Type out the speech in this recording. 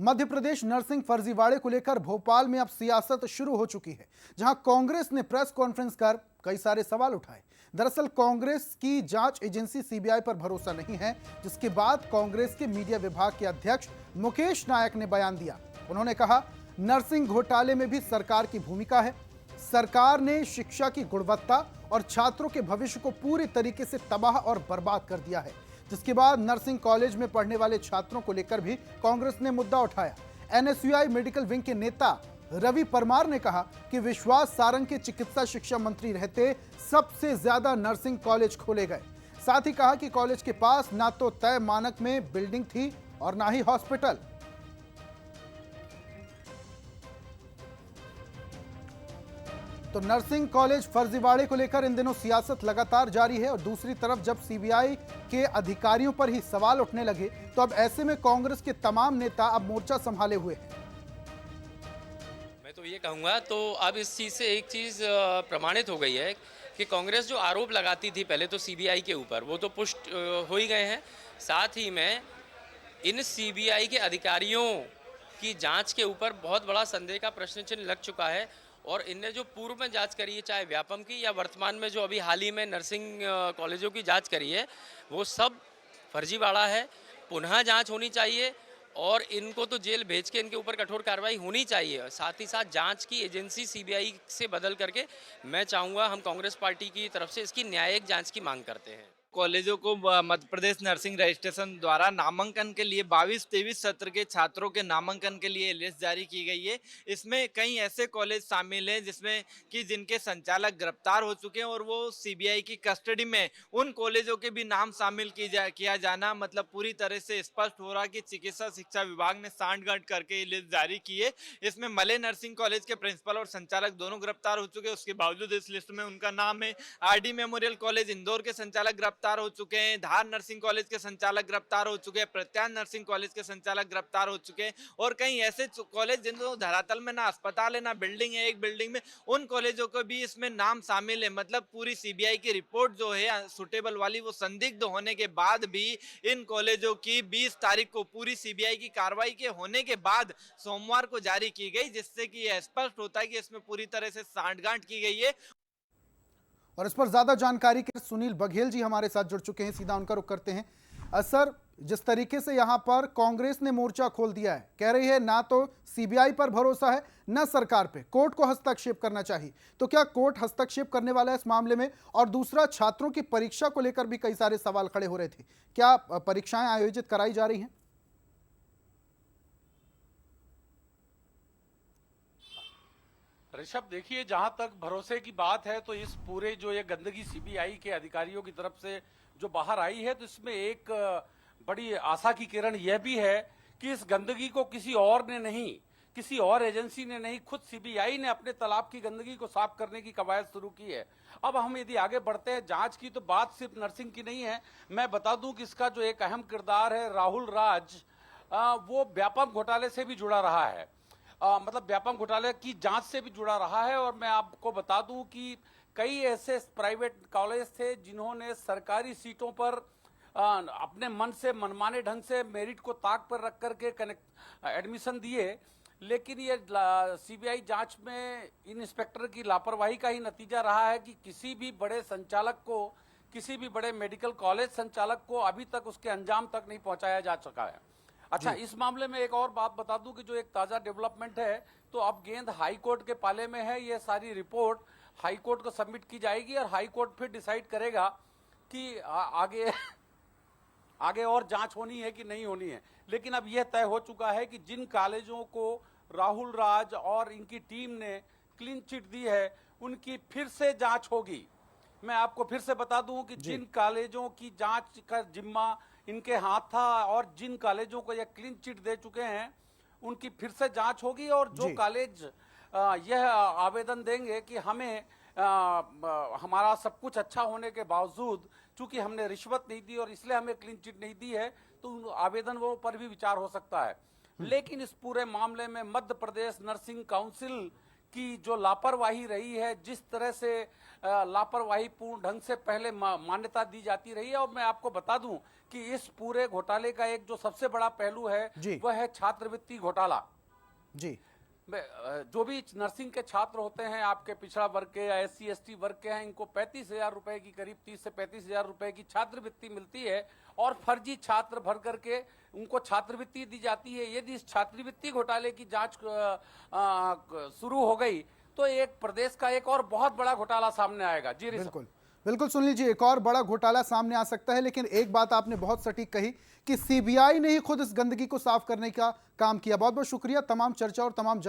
Madhya Pradesh nursing फर्जीवाड़े को लेकर भोपाल में अब सियासत शुरू हो चुकी है, जहां कांग्रेस ने प्रेस कॉन्फ्रेंस कर कई सारे सवाल उठाए। दरअसल कांग्रेस की जांच एजेंसी सीबीआई पर भरोसा नहीं है, जिसके बाद कांग्रेस के मीडिया विभाग के अध्यक्ष मुकेश नायक ने बयान दिया। उन्होंने कहा, नर्सिंग घोटाले में भी सरकार की भूमिका है। सरकार ने शिक्षा की गुणवत्ता और छात्रों के भविष्य को पूरी तरीके से तबाह और बर्बाद कर दिया है। जिसके बाद नर्सिंग कॉलेज में पढ़ने वाले छात्रों को लेकर भी कांग्रेस ने मुद्दा उठाया। एनएसयूआई मेडिकल विंग के नेता रवि परमार ने कहा कि विश्वास सारंग के चिकित्सा शिक्षा मंत्री रहते सबसे ज्यादा नर्सिंग कॉलेज खोले गए। साथ ही कहा कि कॉलेज के पास ना तो तय मानक में बिल्डिंग थी और ना ही हॉस्पिटल। तो नर्सिंग कॉलेज फर्जीवाड़े को लेकर इन दिनों सियासत लगातार जारी है और दूसरी तरफ जब सीबीआई के अधिकारियों पर ही सवाल उठने लगे, तो अब ऐसे में कांग्रेस के तमाम नेता अब मोर्चा संभाले हुए हैं। मैं तो ये कहूँगा, तो अब इस चीज़ से एक चीज़ प्रमाणित हो गई है कि कांग्रेस जो आरोप लगाती थी पहले तो सीबीआई के ऊपर, वो तो पुष्ट हो ही गए हैं। साथ ही में इन सीबीआई के अधिकारियों की जांच के ऊपर बहुत बड़ा संदेह का प्रश्न चिन्ह लग चुका है। और इनने जो पूर्व में जांच करी है, चाहे व्यापम की या वर्तमान में जो अभी हाल ही में नर्सिंग कॉलेजों की जांच करी है, वो सब फर्जीवाड़ा है। पुनः जांच होनी चाहिए और इनको तो जेल भेज के इनके ऊपर कठोर कार्रवाई होनी चाहिए। साथ ही साथ जांच की एजेंसी सीबीआई से बदल करके मैं चाहूँगा, हम कांग्रेस पार्टी की तरफ से इसकी न्यायिक जांच की मांग करते हैं। कॉलेजों को मध्य प्रदेश नर्सिंग रजिस्ट्रेशन द्वारा नामांकन के लिए 22-23 सत्र के छात्रों के नामांकन के लिए लिस्ट जारी की गई है। इसमें कई ऐसे कॉलेज शामिल हैं जिसमें कि जिनके संचालक गिरफ्तार हो चुके हैं और वो सीबीआई की कस्टडी में। उन कॉलेजों के भी नाम शामिल किया जाना मतलब पूरी तरह से स्पष्ट हो रहा कि चिकित्सा शिक्षा विभाग ने सांठगांठ करके ये लिस्ट जारी की है। इसमें मले नर्सिंग कॉलेज के प्रिंसिपल और संचालक दोनों गिरफ्तार हो चुके हैं। उसके बावजूद इस लिस्ट में उनका नाम है। आरडी मेमोरियल कॉलेज इंदौर के संचालक गिरफ्तार हो चुके हैं। धार नर्सिंग कॉलेज के संचालक गिरफ्तार हो चुके हैं। प्रत्यान नर्सिंग कॉलेज के संचालक गिरफ्तार हो चुके हैं। और कई ऐसे कॉलेज जिनको धरातल में ना अस्पताल है ना बिल्डिंग है, एक बिल्डिंग में, उन कॉलेजों को भी इसमें नाम शामिल है। मतलब पूरी सीबीआई की रिपोर्ट जो है सुटेबल वाली, वो संदिग्ध होने के बाद भी इन कॉलेजों की 20 तारीख को पूरी सीबीआई की कार्रवाई के होने के बाद सोमवार को जारी की गई, जिससे कि यह स्पष्ट होता है कि इसमें पूरी तरह से सांठगांठ की गई है। और इस पर ज्यादा जानकारी के सुनील बघेल जी हमारे साथ जुड़ चुके हैं, सीधा उनका रुख करते हैं। सर, जिस तरीके से यहां पर कांग्रेस ने मोर्चा खोल दिया है, कह रही है ना तो सीबीआई पर भरोसा है ना सरकार पे, कोर्ट को हस्तक्षेप करना चाहिए, तो क्या कोर्ट हस्तक्षेप करने वाला है इस मामले में? और दूसरा, छात्रों की परीक्षा को लेकर भी कई सारे सवाल खड़े हो रहे थे, क्या परीक्षाएं आयोजित कराई जा रही हैं? ऋषभ, देखिए, जहां तक भरोसे की बात है तो इस पूरे जो ये गंदगी सीबीआई के अधिकारियों की तरफ से जो बाहर आई है, तो इसमें एक बड़ी आशा की किरण यह भी है कि इस गंदगी को किसी और ने नहीं, किसी और एजेंसी ने नहीं, खुद सीबीआई ने अपने तालाब की गंदगी को साफ करने की कवायद शुरू की है। अब हम यदि आगे बढ़ते हैं जांच की, तो बात सिर्फ नर्सिंग की नहीं है। मैं बता दूं कि इसका जो एक अहम किरदार है राहुल राज, वो व्यापम घोटाले से भी जुड़ा रहा है। मतलब व्यापम घोटाले की जांच से भी जुड़ा रहा है। और मैं आपको बता दूं कि कई ऐसे प्राइवेट कॉलेज थे जिन्होंने सरकारी सीटों पर अपने मन से मनमाने ढंग से मेरिट को ताक पर रख करके एडमिशन दिए, लेकिन ये सीबीआई जांच में इन इंस्पेक्टर की लापरवाही का ही नतीजा रहा है कि किसी भी बड़े संचालक को, किसी भी बड़े मेडिकल कॉलेज संचालक को अभी तक उसके अंजाम तक नहीं पहुंचाया जा सका है। अच्छा, इस मामले में एक और बात बता दूं कि जो एक ताजा डेवलपमेंट है, तो अब गेंद हाई कोर्ट के पाले में है। ये सारी रिपोर्ट हाई कोर्ट को सबमिट की जाएगी और हाई कोर्ट फिर डिसाइड करेगा कि आगे आगे और जांच होनी है कि नहीं होनी है। लेकिन अब यह तय हो चुका है कि जिन कॉलेजों को राहुल राज और इनकी टीम ने क्लीन चिट दी है, उनकी फिर से जांच होगी। मैं आपको फिर से बता दूं कि जिन कॉलेजों की जांच का जिम्मा इनके हाथ था और जिन कॉलेजों को यह क्लीन चिट दे चुके हैं, उनकी फिर से जांच होगी। और जो कॉलेज यह आवेदन देंगे कि हमें हमारा सब कुछ अच्छा होने के बावजूद चूंकि हमने रिश्वत नहीं दी और इसलिए हमें क्लीन चिट नहीं दी है, तो आवेदनों पर भी विचार हो सकता है। लेकिन इस पूरे मामले में मध्य प्रदेश नर्सिंग काउंसिल कि जो लापरवाही रही है, जिस तरह से लापरवाही पूर्ण ढंग से पहले मान्यता दी जाती रही है। और मैं आपको बता दूं कि इस पूरे घोटाले का एक जो सबसे बड़ा पहलू है वह है छात्रवृत्ति घोटाला। जी, जो भी नर्सिंग के छात्र होते हैं, आपके पिछड़ा वर्ग के या SC ST वर्ग के हैं, इनको 35,000 रुपए की, करीब 30 से 35,000 रुपए की छात्रवृत्ति मिलती है और फर्जी छात्र भर करके उनको छात्रवृत्ति दी जाती है। यदि इस छात्रवृत्ति घोटाले की जांच शुरू हो गई तो एक प्रदेश का एक और बहुत बड़ा घोटाला सामने आएगा। जी बिल्कुल बिल्कुल। सुन लीजिए, एक और बड़ा घोटाला सामने आ सकता है, लेकिन एक बात आपने बहुत सटीक कही कि CBI ने ही खुद इस गंदगी को साफ करने का काम किया। बहुत बहुत शुक्रिया तमाम चर्चा और तमाम